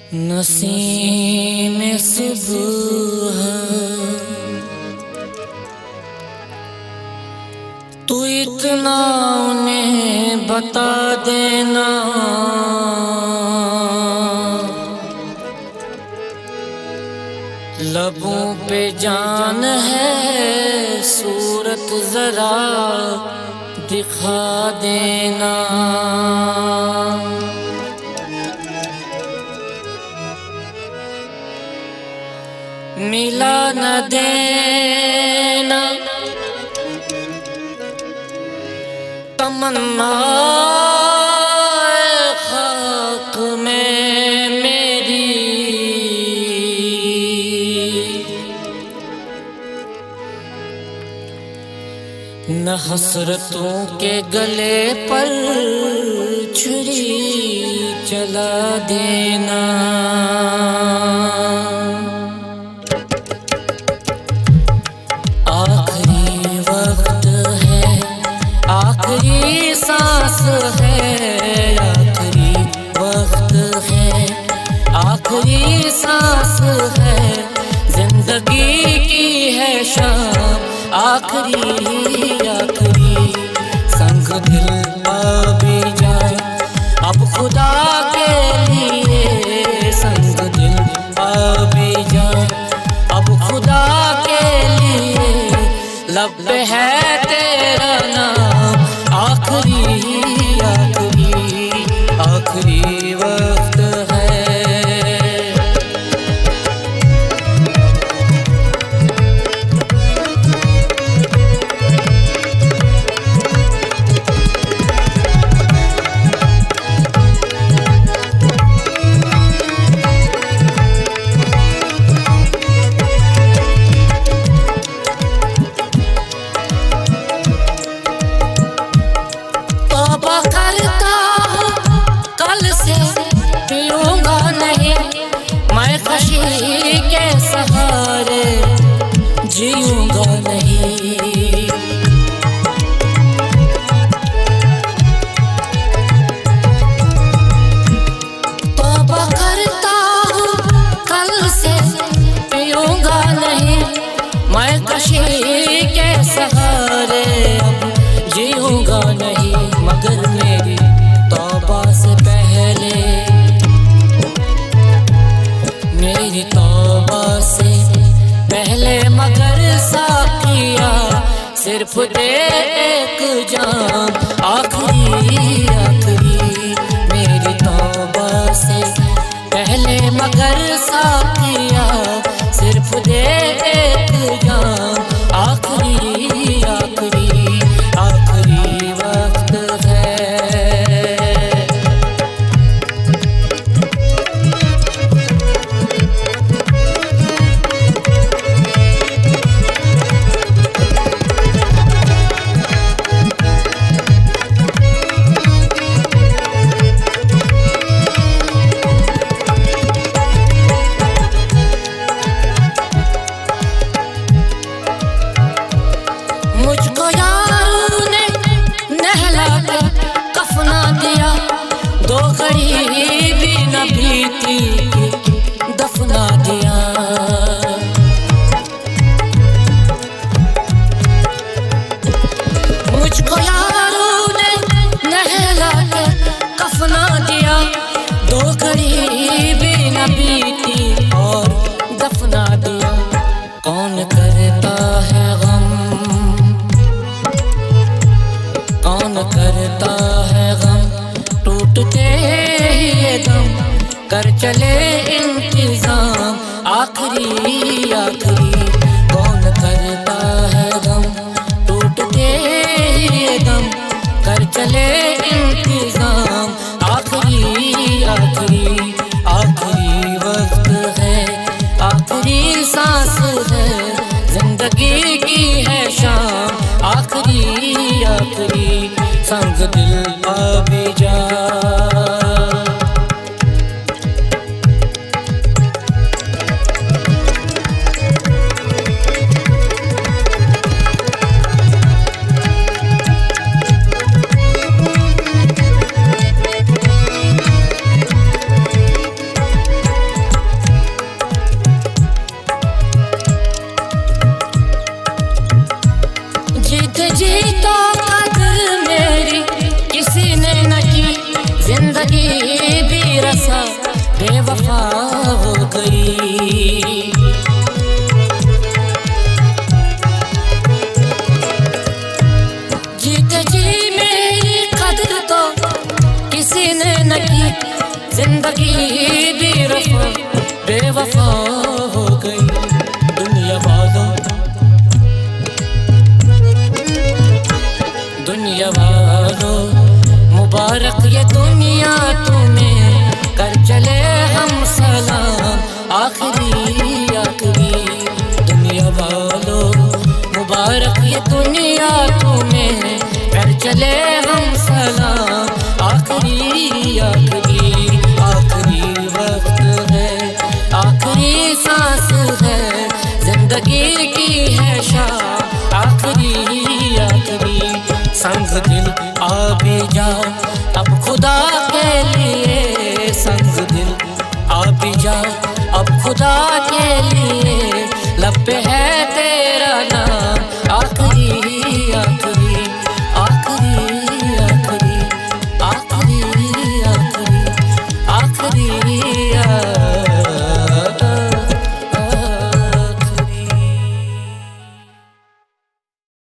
नसीम सुबह तू इतना उन्हें बता देना, लबों पे जान है सूरत जरा दिखा देना। मिला न देना तमन्ना खाक में मेरी, न हसरतों के गले पर छुरी चला देना। आखिरी वक्त है, आखिरी सांस है, आखिरी वक्त है, आखिरी सांस है, जिंदगी की है शाम आखिरी आखिरी। संग दिल भी जाए अब खुदा के लिए, संग दिल भी जाए अब खुदा के लिए, लब पे है तेरा नाम आखिरी आखिरी आखिरी वक्त है। खुशी के सहारे जीऊंगा नहीं, तौबा करता हूँ कल से पीऊंगा नहीं, मैं खुशी के सहारे जीऊंगा नहीं। मगर मेरी तौबा से पहले, मेरी तौबा से पहले मगर साकिया सिर्फ दे एक जाम आखिरी आखिरी। मेरी तौबा से पहले मगर साकिया सिर्फ दे एक जाम आखिरी आखिरी आखिरी वक्त है। मुझको यारों ने नहला के कफना दिया, दो घड़ी भी न बीती दफना दिया। मुझको यारों ने नहला के कफना दिया, दो घड़ी भी न बीती और दफना दिया। कौन करता है गम, कौन करता है गम, टूटते ही ये दम कर चले इंतजाम आखिरी आखिरी। कौन करता है गम, टूटते ही ये दम कर चले इंतजाम आखिरी आखिरी आखिरी वक्त है, आखिरी सांस है, जिंदगी की है शाम आखिरी आखिरी। संग दिल भी जा बेवफा हो गई। जीते जी मेरी कदर तो किसी ने न की, जिंदगी भी रफा बेवफा हो गई। दुनिया वालों, दुनिया वालों, मुबारक ये दुनिया तुम्हें, कर चले हम सलाम आखिरी आखिरी। दुनिया वालों, मुबारक ये दुनिया तुम्हें, कर चले हम सलाम आखिरी आखिरी। आखिरी वक्त है, आखिरी सांस है, जिंदगी की है शाम आखिरी आखिरी। संग दिल आ भी जा अब खुदा के लिए, संग दिल आ भी जा अब खुदा के लिए। लब पे है